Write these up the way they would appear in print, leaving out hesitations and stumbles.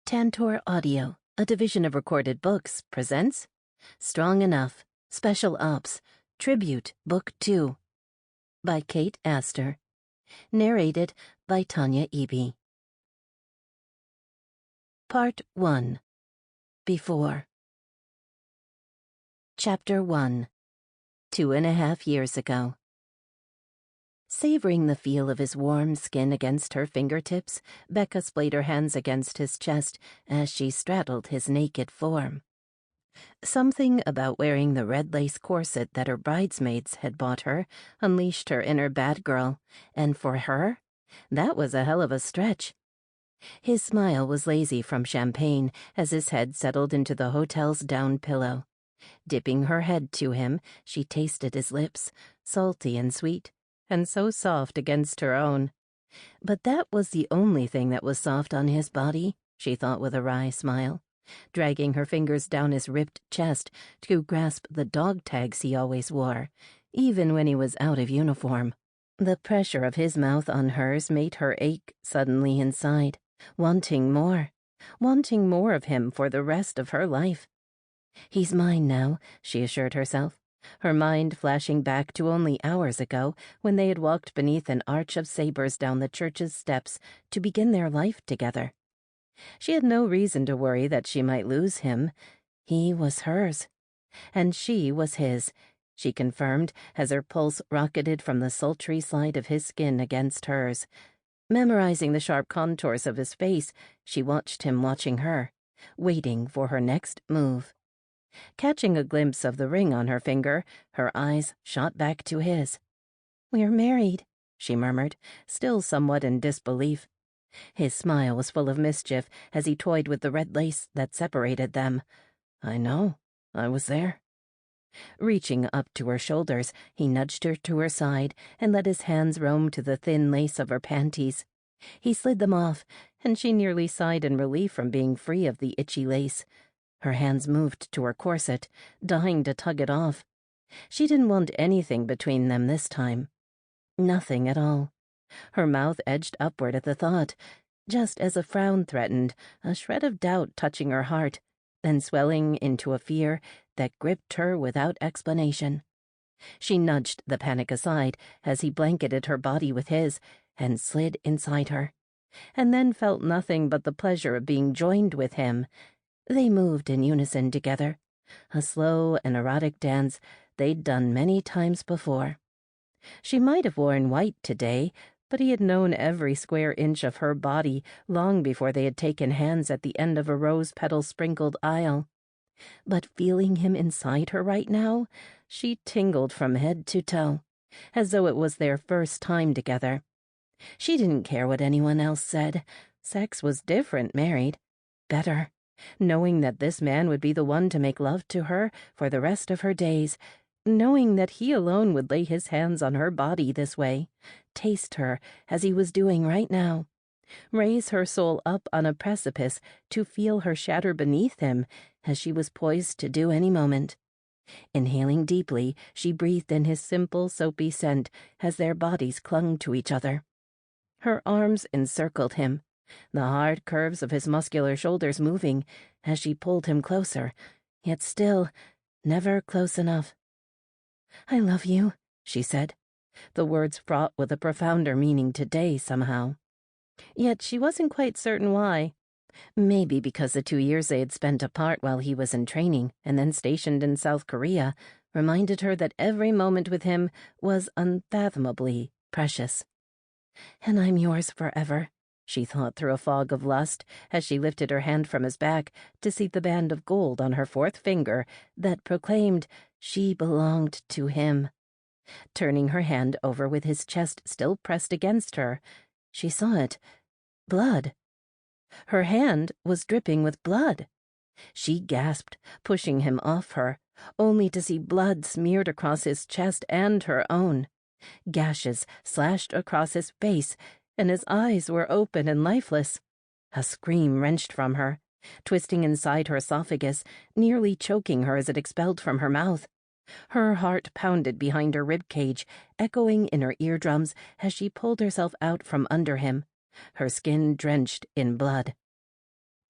Tantor Audio, a division of Recorded Books, presents Strong Enough, Special Ops, Tribute, Book 2, by Kate Aster. Narrated by Tanya Eby. Part 1. Before. Chapter 1. 2.5 years ago. Savoring the feel of his warm skin against her fingertips, Becca splayed her hands against his chest as she straddled his naked form. Something about wearing the red lace corset that her bridesmaids had bought her unleashed her inner bad girl, and for her, that was a hell of a stretch. His smile was lazy from champagne as his head settled into the hotel's down pillow. Dipping her head to him, she tasted his lips, salty and sweet, and so soft against her own. But that was the only thing that was soft on his body, she thought with a wry smile, dragging her fingers down his ripped chest to grasp the dog tags he always wore, even when he was out of uniform. The pressure of his mouth on hers made her ache suddenly inside, wanting more of him for the rest of her life. He's mine now, she assured herself, her mind flashing back to only hours ago when they had walked beneath an arch of sabers down the church's steps to begin their life together. She had no reason to worry that she might lose him. He was hers, and she was his, she confirmed as her pulse rocketed from the sultry slide of his skin against hers. Memorizing the sharp contours of his face, she watched him watching her, waiting for her next move. Catching a glimpse of the ring on her finger, her eyes shot back to his. "We're married," she murmured, still somewhat in disbelief. His smile was full of mischief as he toyed with the red lace that separated them. "I know. I was there." Reaching up to her shoulders, he nudged her to her side and let his hands roam to the thin lace of her panties. He slid them off, and she nearly sighed in relief from being free of the itchy lace. Her hands moved to her corset, dying to tug it off. She didn't want anything between them this time. Nothing at all. Her mouth edged upward at the thought, just as a frown threatened, a shred of doubt touching her heart, then swelling into a fear that gripped her without explanation. She nudged the panic aside as he blanketed her body with his and slid inside her, and then felt nothing but the pleasure of being joined with him. They moved in unison together, a slow and erotic dance they'd done many times before. She might have worn white today, but he had known every square inch of her body long before they had taken hands at the end of a rose-petal-sprinkled aisle. But feeling him inside her right now, she tingled from head to toe, as though it was their first time together. She didn't care what anyone else said. Sex was different married. Better. Knowing that this man would be the one to make love to her for the rest of her days, knowing that he alone would lay his hands on her body this way, taste her as he was doing right now, raise her soul up on a precipice to feel her shatter beneath him as she was poised to do any moment. Inhaling deeply, she breathed in his simple, soapy scent as their bodies clung to each other. Her arms encircled him, the hard curves of his muscular shoulders moving as she pulled him closer, yet still never close enough. "I love you," she said, the words fraught with a profounder meaning today somehow. Yet she wasn't quite certain why. Maybe because the 2 years they had spent apart while he was in training and then stationed in South Korea reminded her that every moment with him was unfathomably precious. "And I'm yours forever," she thought through a fog of lust as she lifted her hand from his back to see the band of gold on her fourth finger that proclaimed she belonged to him. Turning her hand over with his chest still pressed against her, she saw it. Blood. Her hand was dripping with blood. She gasped, pushing him off her, only to see blood smeared across his chest and her own. Gashes slashed across his face, and his eyes were open and lifeless. A scream wrenched from her, twisting inside her esophagus, nearly choking her as it expelled from her mouth. Her heart pounded behind her rib cage, echoing in her eardrums as she pulled herself out from under him, her skin drenched in blood.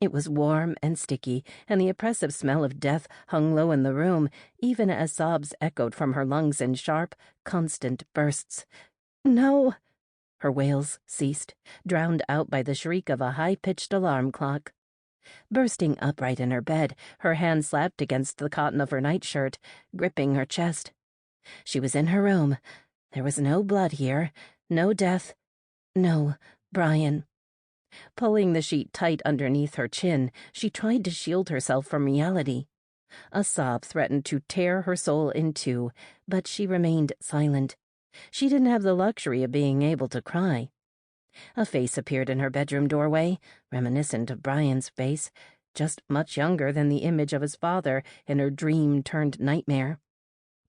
It was warm and sticky, and the oppressive smell of death hung low in the room, even as sobs echoed from her lungs in sharp, constant bursts. "No!" Her wails ceased, drowned out by the shriek of a high-pitched alarm clock. Bursting upright in her bed, her hand slapped against the cotton of her nightshirt, gripping her chest. She was in her room. There was no blood here, no death, no Brian. Pulling the sheet tight underneath her chin, she tried to shield herself from reality. A sob threatened to tear her soul in two, but she remained silent. She didn't have the luxury of being able to cry. A face appeared in her bedroom doorway, reminiscent of Brian's face, just much younger than the image of his father in her dream-turned-nightmare.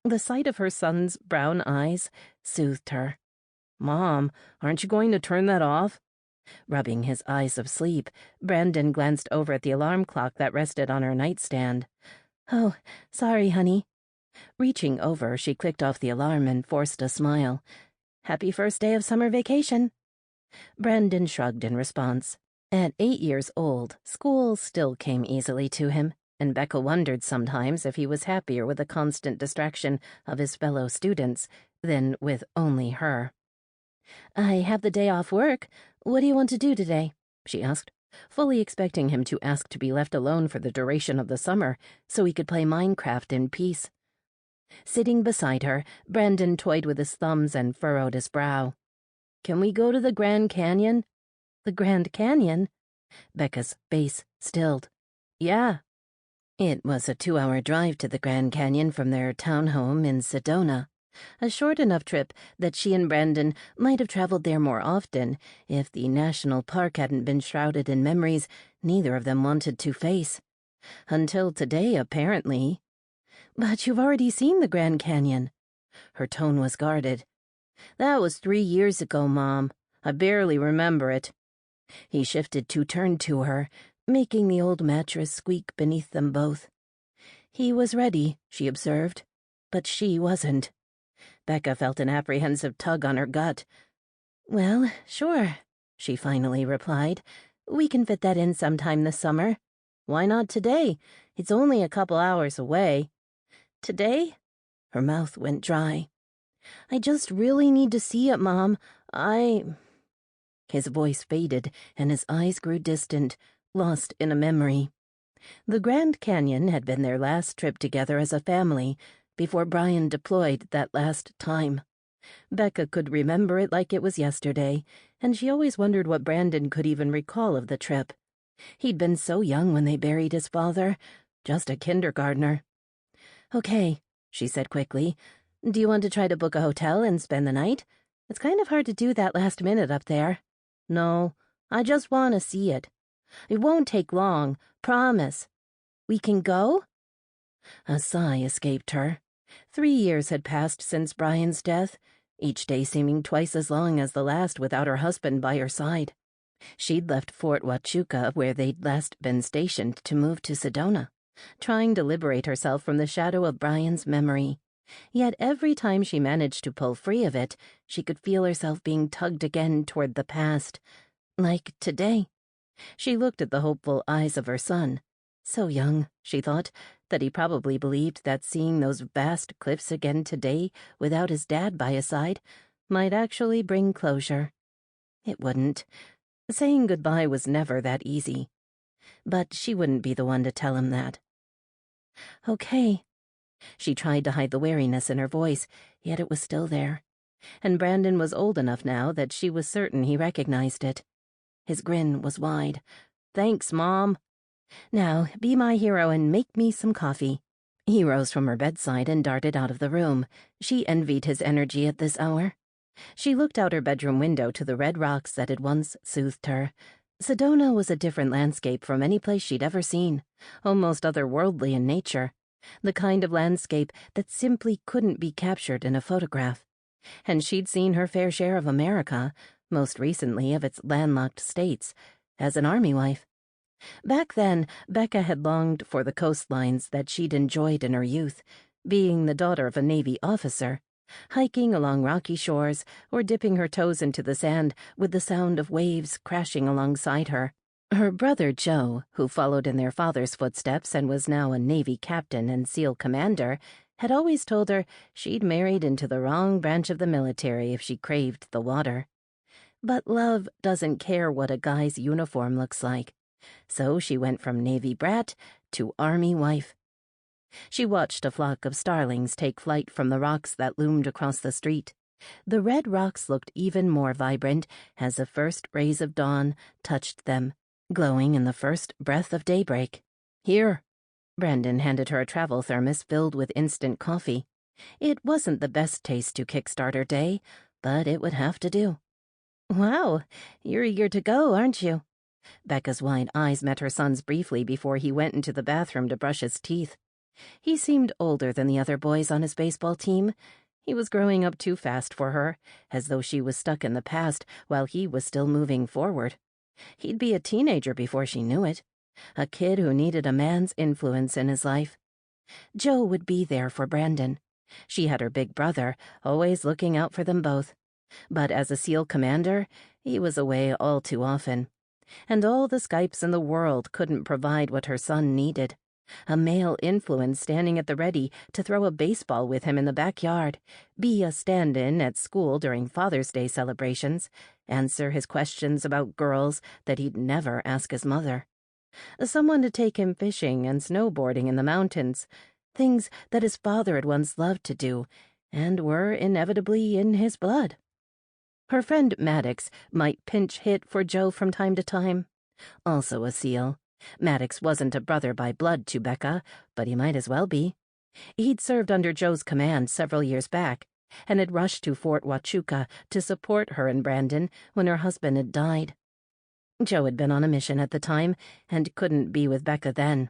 The sight of her son's brown eyes soothed her. "Mom, aren't you going to turn that off?" Rubbing his eyes of sleep, Brandon glanced over at the alarm clock that rested on her nightstand. "Oh, sorry, honey." Reaching over, she clicked off the alarm and forced a smile. "Happy first day of summer vacation." Brandon shrugged in response. At 8 years old, school still came easily to him, and Becca wondered sometimes if he was happier with the constant distraction of his fellow students than with only her. "I have the day off work. What do you want to do today?" she asked, fully expecting him to ask to be left alone for the duration of the summer so he could play Minecraft in peace. Sitting beside her, Brandon toyed with his thumbs and furrowed his brow. "Can we go to the Grand Canyon?" "The Grand Canyon?" Becca's face stilled. "Yeah." It was a 2-hour drive to the Grand Canyon from their townhome in Sedona. A short enough trip that she and Brandon might have traveled there more often if the national park hadn't been shrouded in memories neither of them wanted to face. Until today, apparently. "But you've already seen the Grand Canyon." Her tone was guarded. "That was 3 years ago, Mom. I barely remember it." He shifted to turn to her, making the old mattress squeak beneath them both. He was ready, she observed, but she wasn't. Becca felt an apprehensive tug on her gut. "Well, sure," she finally replied. "We can fit that in sometime this summer." "Why not today? It's only a couple hours away." "Today?" Her mouth went dry. "I just really need to see it, Mom. His voice faded, and his eyes grew distant, lost in a memory. The Grand Canyon had been their last trip together as a family, before Brian deployed that last time. Becca could remember it like it was yesterday, and she always wondered what Brandon could even recall of the trip. He'd been so young when they buried his father, just a kindergartner. "Okay," she said quickly. "Do you want to try to book a hotel and spend the night? It's kind of hard to do that last minute up there." "No, I just want to see it. It won't take long, promise." "We can go?" A sigh escaped her. 3 years had passed since Brian's death, each day seeming twice as long as the last without her husband by her side. She'd left Fort Huachuca, where they'd last been stationed, to move to Sedona, trying to liberate herself from the shadow of Brian's memory. Yet every time she managed to pull free of it, she could feel herself being tugged again toward the past. Like today. She looked at the hopeful eyes of her son. So young, she thought, that he probably believed that seeing those vast cliffs again today without his dad by his side might actually bring closure. It wouldn't. Saying goodbye was never that easy. But she wouldn't be the one to tell him that. "Okay." She tried to hide the wariness in her voice, yet it was still there. And Brandon was old enough now that she was certain he recognized it. His grin was wide. "Thanks, Mom." "Now, be my hero and make me some coffee." He rose from her bedside and darted out of the room. She envied his energy at this hour. She looked out her bedroom window to the red rocks that had once soothed her. Sedona was a different landscape from any place she'd ever seen, almost otherworldly in nature, the kind of landscape that simply couldn't be captured in a photograph. And she'd seen her fair share of America, most recently of its landlocked states, as an army wife. Back then, Becca had longed for the coastlines that she'd enjoyed in her youth, being the daughter of a Navy officer, hiking along rocky shores or dipping her toes into the sand with the sound of waves crashing alongside her. Her brother Joe, who followed in their father's footsteps and was now a Navy captain and SEAL commander, had always told her she'd married into the wrong branch of the military if she craved the water. But love doesn't care what a guy's uniform looks like, so she went from Navy brat to Army wife. She watched a flock of starlings take flight from the rocks that loomed across the street. The red rocks looked even more vibrant as the first rays of dawn touched them, glowing in the first breath of daybreak. "Here." Brandon handed her a travel thermos filled with instant coffee. It wasn't the best taste to kickstart her day, but it would have to do. "Wow, you're eager to go, aren't you?" Becca's wide eyes met her son's briefly before he went into the bathroom to brush his teeth. He seemed older than the other boys on his baseball team. He was growing up too fast for her, as though she was stuck in the past while he was still moving forward. He'd be a teenager before she knew it, a kid who needed a man's influence in his life. Joe would be there for Brandon. She had her big brother, always looking out for them both. But as a SEAL commander, he was away all too often. And all the Skypes in the world couldn't provide what her son needed. A male influence standing at the ready to throw a baseball with him in the backyard, be a stand-in at school during Father's Day celebrations, answer his questions about girls that he'd never ask his mother. Someone to take him fishing and snowboarding in the mountains, things that his father had once loved to do, and were inevitably in his blood. Her friend Maddox might pinch hit for Joe from time to time. Also a SEAL. Maddox wasn't a brother by blood to Becca, but he might as well be. He'd served under Joe's command several years back, and had rushed to Fort Huachuca to support her and Brandon when her husband had died. Joe had been on a mission at the time, and couldn't be with Becca then.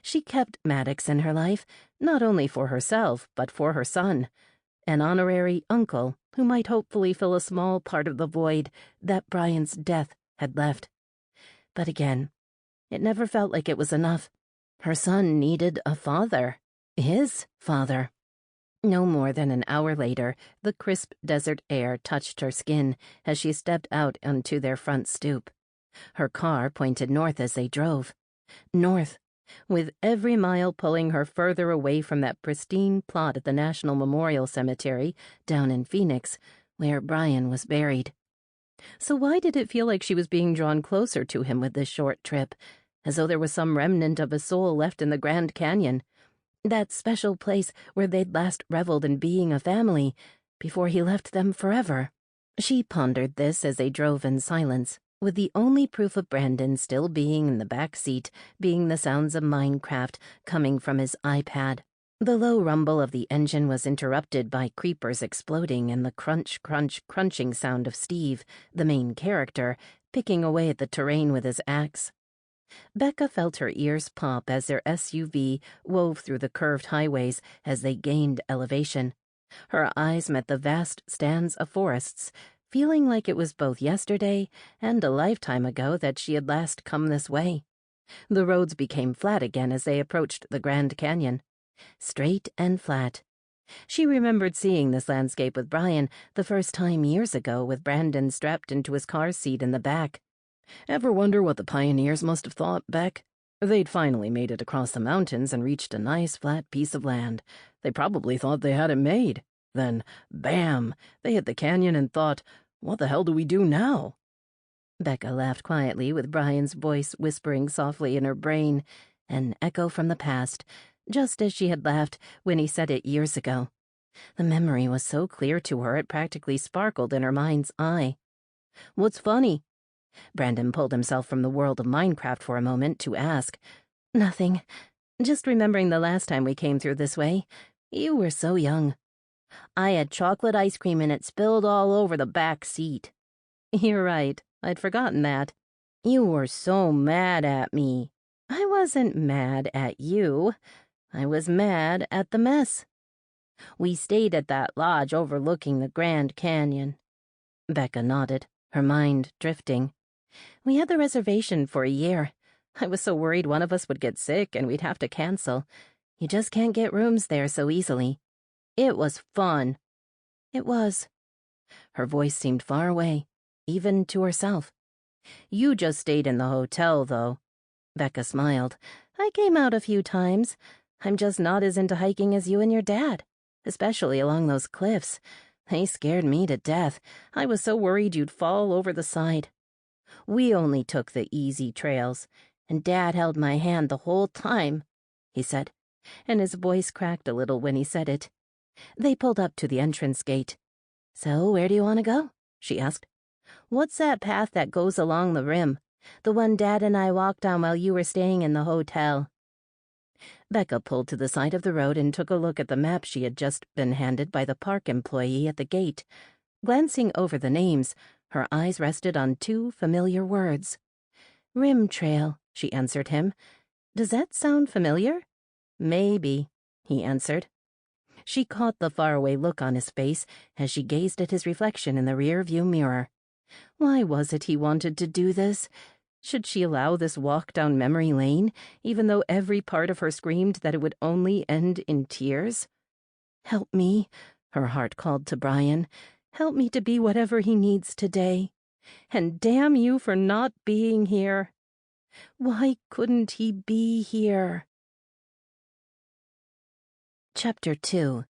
She kept Maddox in her life, not only for herself, but for her son, an honorary uncle who might hopefully fill a small part of the void that Brian's death had left. But again, it never felt like it was enough. Her son needed a father. His father. No more than an hour later, the crisp desert air touched her skin as she stepped out onto their front stoop. Her car pointed north as they drove. North, with every mile pulling her further away from that pristine plot at the National Memorial Cemetery down in Phoenix, where Brian was buried. So why did it feel like she was being drawn closer to him with this short trip, as though there was some remnant of a soul left in the Grand Canyon, that special place where they'd last reveled in being a family before he left them forever? She pondered this as they drove in silence, with the only proof of Brandon still being in the back seat being the sounds of Minecraft coming from his iPad. The low rumble of the engine was interrupted by creepers exploding and the crunch, crunch, crunching sound of Steve, the main character, picking away at the terrain with his axe. Becca felt her ears pop as their SUV wove through the curved highways as they gained elevation. Her eyes met the vast stands of forests, feeling like it was both yesterday and a lifetime ago that she had last come this way. The roads became flat again as they approached the Grand Canyon. Straight and flat. She remembered seeing this landscape with Brian the first time years ago with Brandon strapped into his car seat in the back. Ever wonder what the pioneers must have thought, Beck? They'd finally made it across the mountains and reached a nice flat piece of land. They probably thought they had it made. Then, bam, they hit the canyon and thought, what the hell do we do now? Becca laughed quietly with Brian's voice whispering softly in her brain, an echo from the past, just as she had laughed when he said it years ago. The memory was so clear to her it practically sparkled in her mind's eye. What's funny? Brandon pulled himself from the world of Minecraft for a moment to ask. Nothing. Just remembering the last time we came through this way. You were so young. I had chocolate ice cream and it spilled all over the back seat. You're right. I'd forgotten that. You were so mad at me. I wasn't mad at you. I was mad at the mess. We stayed at that lodge overlooking the Grand Canyon. Becca nodded, her mind drifting. We had the reservation for a year. I was so worried one of us would get sick and we'd have to cancel. You just can't get rooms there so easily. It was fun. It was. Her voice seemed far away, even to herself. You just stayed in the hotel, though. Becca smiled. I came out a few times. I'm just not as into hiking as you and your dad, especially along those cliffs. They scared me to death. I was so worried you'd fall over the side. We only took the easy trails, and Dad held my hand the whole time, he said, and his voice cracked a little when he said it. They pulled up to the entrance gate. So where do you want to go? She asked. What's that path that goes along the rim? The one Dad and I walked on while you were staying in the hotel. Becca pulled to the side of the road and took a look at the map she had just been handed by the park employee at the gate. Glancing over the names, her eyes rested on two familiar words. Rim Trail, she answered him. Does that sound familiar? Maybe, he answered. She caught the faraway look on his face as she gazed at his reflection in the rear-view mirror. Why was it he wanted to do this? Should she allow this walk down memory lane, even though every part of her screamed that it would only end in tears? Help me, her heart called to Brian. Help me to be whatever he needs today. And damn you for not being here. Why couldn't he be here? Chapter 2.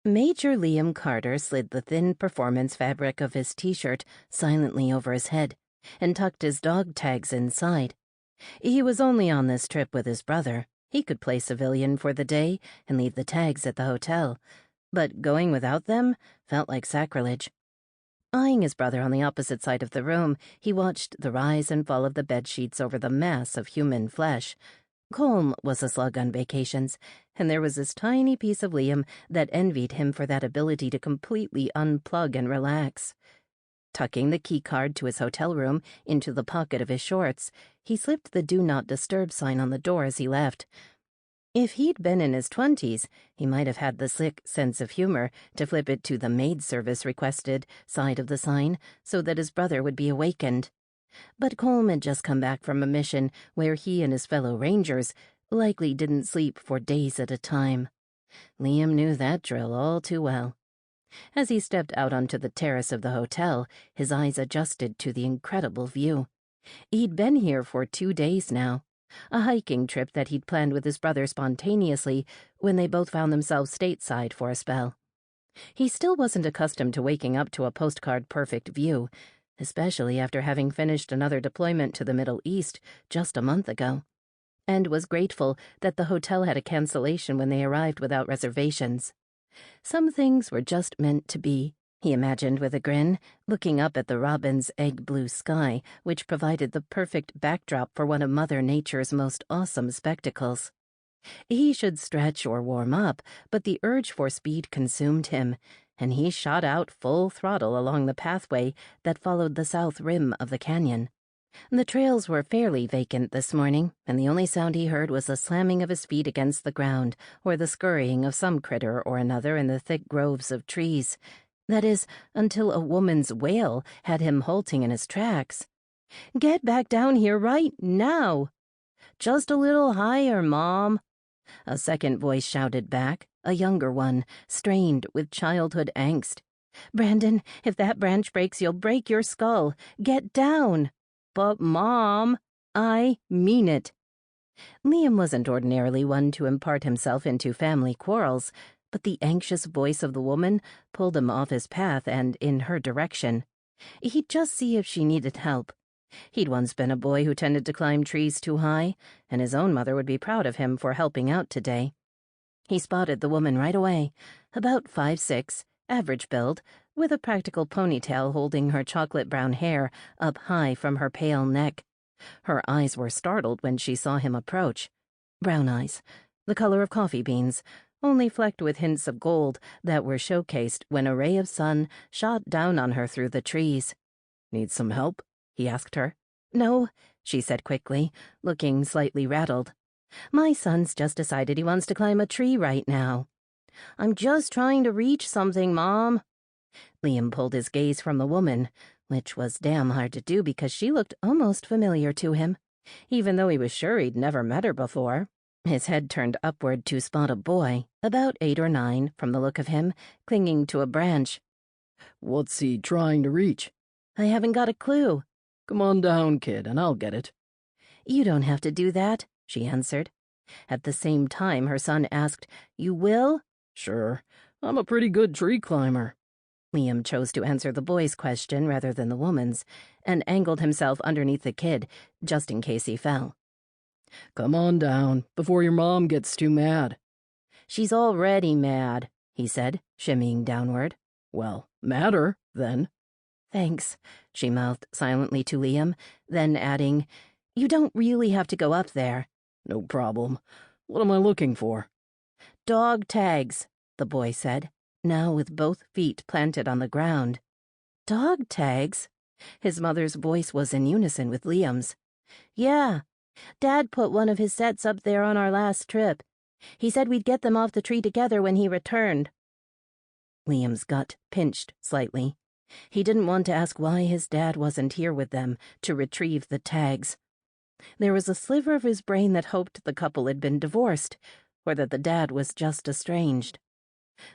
Major Liam Carter slid the thin performance fabric of his t-shirt silently over his head and tucked his dog tags inside. He was only on this trip with his brother. He could play civilian for the day and leave the tags at the hotel, but going without them felt like sacrilege. Eyeing his brother on the opposite side of the room, he watched the rise and fall of the bedsheets over the mass of human flesh. Colm was a slug on vacations, and there was this tiny piece of Liam that envied him for that ability to completely unplug and relax. Tucking the keycard to his hotel room into the pocket of his shorts, he slipped the Do Not Disturb sign on the door as he left. If he'd been in his 20s, he might have had the slick sense of humor to flip it to the maid service requested side of the sign so that his brother would be awakened. But Colm had just come back from a mission where he and his fellow rangers likely didn't sleep for days at a time. Liam knew that drill all too well. As he stepped out onto the terrace of the hotel, his eyes adjusted to the incredible view. He'd been here for 2 days now, a hiking trip that he'd planned with his brother spontaneously when they both found themselves stateside for a spell. He still wasn't accustomed to waking up to a postcard-perfect view, especially after having finished another deployment to the Middle East just a month ago, and was grateful that the hotel had a cancellation when they arrived without reservations. Some things were just meant to be, he imagined with a grin, looking up at the robin's egg-blue sky, which provided the perfect backdrop for one of Mother Nature's most awesome spectacles. He should stretch or warm up, but the urge for speed consumed him, and he shot out full throttle along the pathway that followed the south rim of the canyon. The trails were fairly vacant this morning, and the only sound he heard was the slamming of his feet against the ground or the scurrying of some critter or another in the thick groves of trees. That is, until a woman's wail had him halting in his tracks. "Get back down here right now!" "Just a little higher, Mom," a second voice shouted back, a younger one, strained with childhood angst. "Brandon, if that branch breaks, you'll break your skull. Get down!" "But, Mom, I mean it." Liam wasn't ordinarily one to impart himself into family quarrels, but the anxious voice of the woman pulled him off his path and in her direction. He'd just see if she needed help. He'd once been a boy who tended to climb trees too high, and his own mother would be proud of him for helping out today. He spotted the woman right away, about 5'6", average build, with a practical ponytail holding her chocolate-brown hair up high from her pale neck. Her eyes were startled when she saw him approach. Brown eyes, the color of coffee beans, only flecked with hints of gold that were showcased when a ray of sun shot down on her through the trees. "Need some help?" he asked her. "No," she said quickly, looking slightly rattled. "My son's just decided he wants to climb a tree right now." "I'm just trying to reach something, Mom." Liam pulled his gaze from the woman, which was damn hard to do because she looked almost familiar to him, even though he was sure he'd never met her before. His head turned upward to spot a boy, about 8 or 9, from the look of him, clinging to a branch. "What's he trying to reach?" "I haven't got a clue." Come on down, kid, and I'll get it. You don't have to do that, she answered. At the same time, her son asked, You will? Sure, I'm a pretty good tree climber. Liam chose to answer the boy's question rather than the woman's, and angled himself underneath the kid, just in case he fell. Come on down, before your mom gets too mad. She's already mad, he said, shimmying downward. Well, madder, then. Thanks, she mouthed silently to Liam, then adding, You don't really have to go up there. No problem. What am I looking for? Dog tags, the boy said, now with both feet planted on the ground. Dog tags? His mother's voice was in unison with Liam's. Yeah, Dad put one of his sets up there on our last trip. He said we'd get them off the tree together when he returned. Liam's gut pinched slightly. He didn't want to ask why his dad wasn't here with them to retrieve the tags. There was a sliver of his brain that hoped the couple had been divorced, or that the dad was just estranged.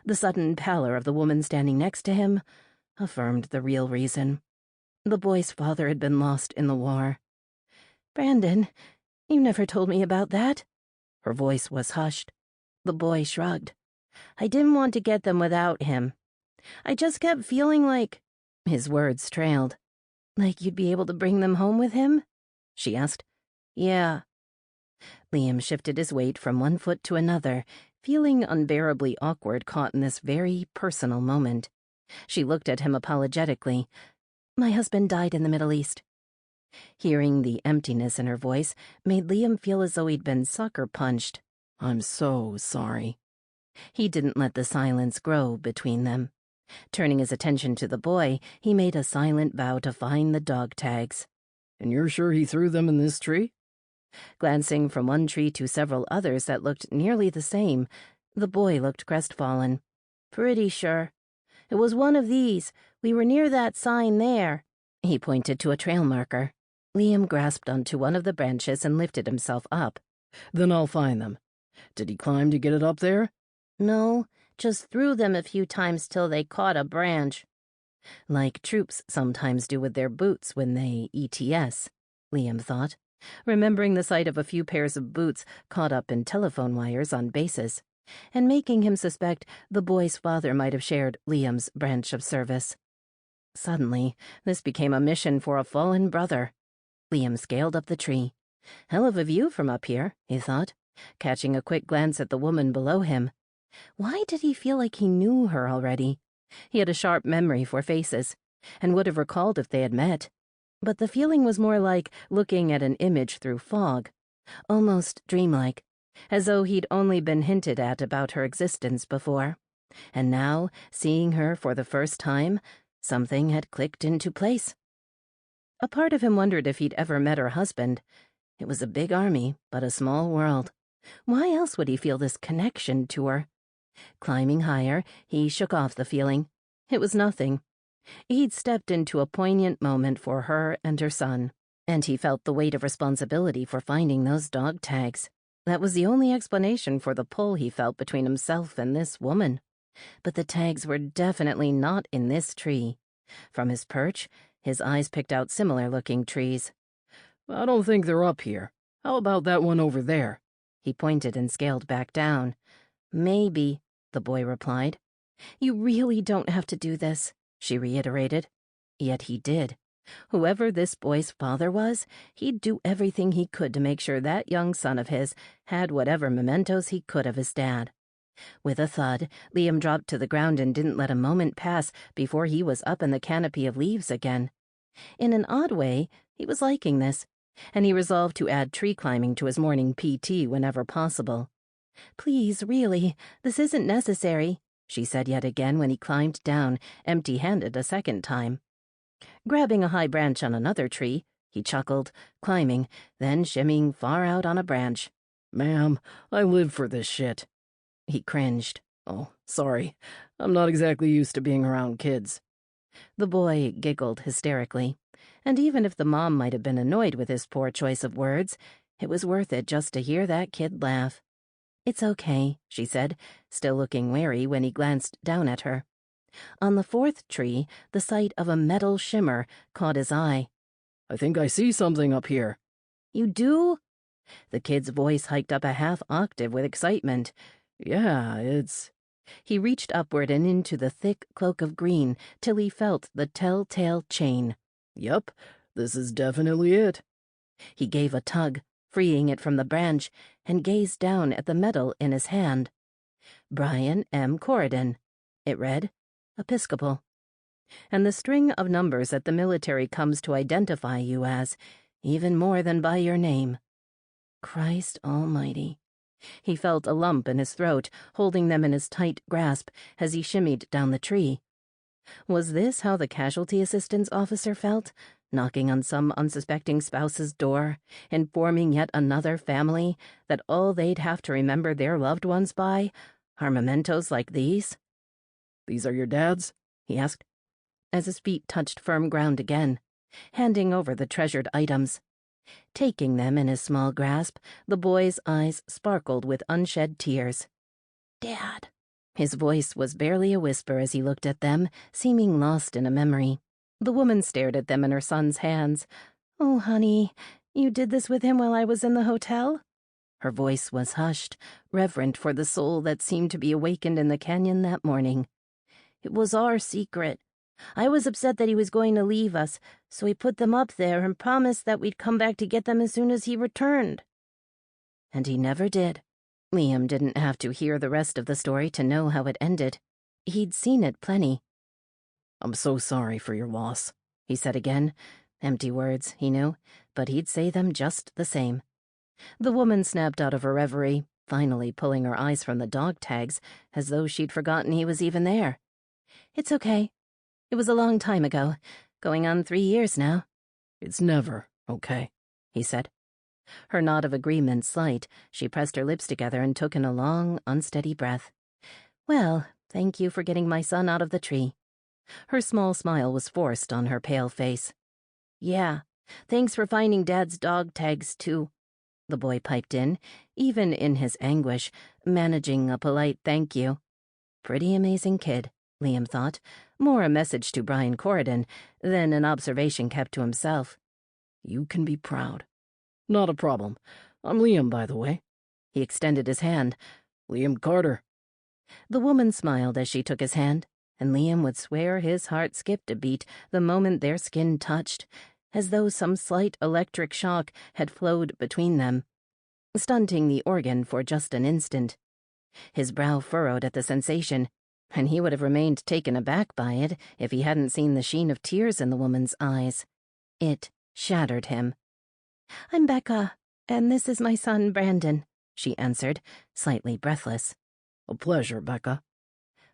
The sudden pallor of the woman standing next to him affirmed the real reason. The boy's father had been lost in the war. Brandon, you never told me about that. Her voice was hushed. The boy shrugged. I didn't want to get them without him. I just kept feeling like... His words trailed. Like you'd be able to bring them home with him? She asked. Yeah. Liam shifted his weight from one foot to another, feeling unbearably awkward caught in this very personal moment. She looked at him apologetically. My husband died in the Middle East. Hearing the emptiness in her voice made Liam feel as though he'd been sucker punched. I'm so sorry. He didn't let the silence grow between them. Turning his attention to the boy, he made a silent vow to find the dog tags. And you're sure he threw them in this tree? Glancing from one tree to several others that looked nearly the same, the boy looked crestfallen. Pretty sure. It was one of these. We were near that sign there. He pointed to a trail marker. Liam grasped onto one of the branches and lifted himself up. Then I'll find them. Did he climb to get it up there? No, just threw them a few times till they caught a branch. Like troops sometimes do with their boots when they ETS, Liam thought, remembering the sight of a few pairs of boots caught up in telephone wires on bases, and making him suspect the boy's father might have shared Liam's branch of service. Suddenly, this became a mission for a fallen brother. Liam scaled up the tree. Hell of a view from up here, he thought, catching a quick glance at the woman below him. Why did he feel like he knew her already? He had a sharp memory for faces, and would have recalled if they had met. But the feeling was more like looking at an image through fog, almost dreamlike, as though he'd only been hinted at about her existence before. And now, seeing her for the first time, something had clicked into place. A part of him wondered if he'd ever met her husband. It was a big army, but a small world. Why else would he feel this connection to her? Climbing higher, he shook off the feeling. It was nothing. He'd stepped into a poignant moment for her and her son, and he felt the weight of responsibility for finding those dog tags. That was the only explanation for the pull he felt between himself and this woman. But the tags were definitely not in this tree. From his perch, his eyes picked out similar-looking trees. I don't think they're up here. How about that one over there? He pointed and scaled back down. Maybe, the boy replied. You really don't have to do this, she reiterated. Yet he did. Whoever this boy's father was, he'd do everything he could to make sure that young son of his had whatever mementos he could of his dad. With a thud, Liam dropped to the ground and didn't let a moment pass before he was up in the canopy of leaves again. In an odd way, he was liking this, and he resolved to add tree climbing to his morning PT whenever possible. Please, really, this isn't necessary, she said yet again when he climbed down, empty-handed a second time. Grabbing a high branch on another tree, he chuckled, climbing, then shimmying far out on a branch. Ma'am, I live for this shit. He cringed. Oh, sorry. I'm not exactly used to being around kids. The boy giggled hysterically, and even if the mom might have been annoyed with his poor choice of words, it was worth it just to hear that kid laugh. It's okay, she said, still looking wary when he glanced down at her. On the fourth tree, the sight of a metal shimmer caught his eye. I think I see something up here. You do? The kid's voice hiked up a half octave with excitement. Yeah, it's... He reached upward and into the thick cloak of green till he felt the telltale chain. Yep, this is definitely it. He gave a tug, freeing it from the branch, and gazed down at the medal in his hand. Brian M. Corridan, it read, Episcopal. And the string of numbers that the military comes to identify you as, even more than by your name. Christ Almighty. He felt a lump in his throat, holding them in his tight grasp as he shimmied down the tree. Was this how the casualty assistance officer felt, knocking on some unsuspecting spouse's door, informing yet another family that all they'd have to remember their loved ones by are mementos like these? These are your dad's? He asked, as his feet touched firm ground again, handing over the treasured items. Taking them in his small grasp, the boy's eyes sparkled with unshed tears. Dad. His voice was barely a whisper as he looked at them, seeming lost in a memory. The woman stared at them in her son's hands. Oh, honey, you did this with him while I was in the hotel? Her voice was hushed, reverent for the soul that seemed to be awakened in the canyon that morning. It was our secret. I was upset that he was going to leave us, so we put them up there and promised that we'd come back to get them as soon as he returned. And he never did. Liam didn't have to hear the rest of the story to know how it ended. He'd seen it plenty. I'm so sorry for your loss, he said again. Empty words, he knew, but he'd say them just the same. The woman snapped out of her reverie, finally pulling her eyes from the dog tags, as though she'd forgotten he was even there. It's okay. It was a long time ago, going on 3 years now. It's never okay, he said. Her nod of agreement slight, she pressed her lips together and took in a long, unsteady breath. Well, thank you for getting my son out of the tree. Her small smile was forced on her pale face. Yeah, thanks for finding Dad's dog tags, too, the boy piped in, even in his anguish, managing a polite thank you. Pretty amazing kid, Liam thought, more a message to Brian Corridan than an observation kept to himself. You can be proud. Not a problem. I'm Liam, by the way. He extended his hand. Liam Carter. The woman smiled as she took his hand, and Liam would swear his heart skipped a beat the moment their skin touched, as though some slight electric shock had flowed between them, stunting the organ for just an instant. His brow furrowed at the sensation, and he would have remained taken aback by it if he hadn't seen the sheen of tears in the woman's eyes. It shattered him. I'm Becca, and this is my son, Brandon, she answered, slightly breathless. A pleasure, Becca.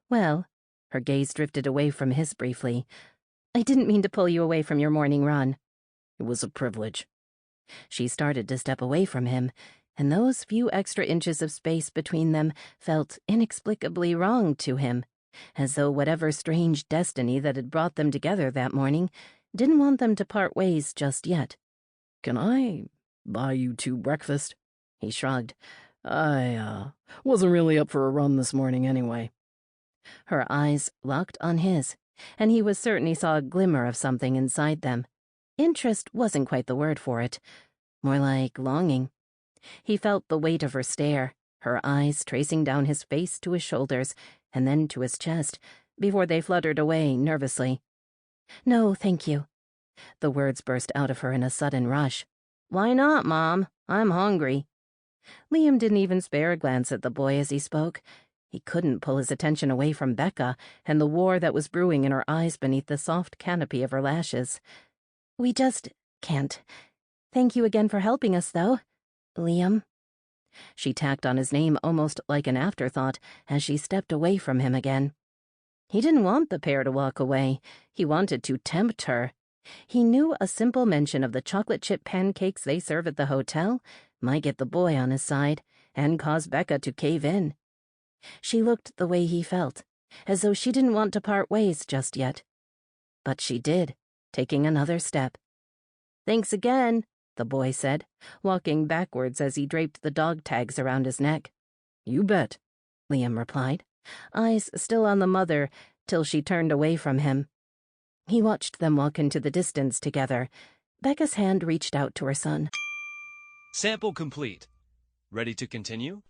Well, her gaze drifted away from his briefly. I didn't mean to pull you away from your morning run. It was a privilege. She started to step away from him, and those few extra inches of space between them felt inexplicably wrong to him, as though whatever strange destiny that had brought them together that morning didn't want them to part ways just yet. Can I buy you 2 breakfast? He shrugged. I, wasn't really up for a run this morning anyway. Her eyes locked on his, and he was certain he saw a glimmer of something inside them. Interest wasn't quite the word for it. More like longing. He felt the weight of her stare, her eyes tracing down his face to his shoulders, and then to his chest, before they fluttered away nervously. No, thank you. The words burst out of her in a sudden rush. Why not, Mom? I'm hungry. Liam didn't even spare a glance at the boy as he spoke. He couldn't pull his attention away from Becca and the war that was brewing in her eyes beneath the soft canopy of her lashes. We just can't. Thank you again for helping us, though, Liam. She tacked on his name almost like an afterthought as she stepped away from him again. He didn't want the pair to walk away. He wanted to tempt her. He knew a simple mention of the chocolate chip pancakes they serve at the hotel might get the boy on his side and cause Becca to cave in. She looked the way he felt, as though she didn't want to part ways just yet. But she did, taking another step. Thanks again, the boy said, walking backwards as he draped the dog tags around his neck. You bet, Liam replied, eyes still on the mother till she turned away from him. He watched them walk into the distance together, Becca's hand reached out to her son. Sample complete. Ready to continue?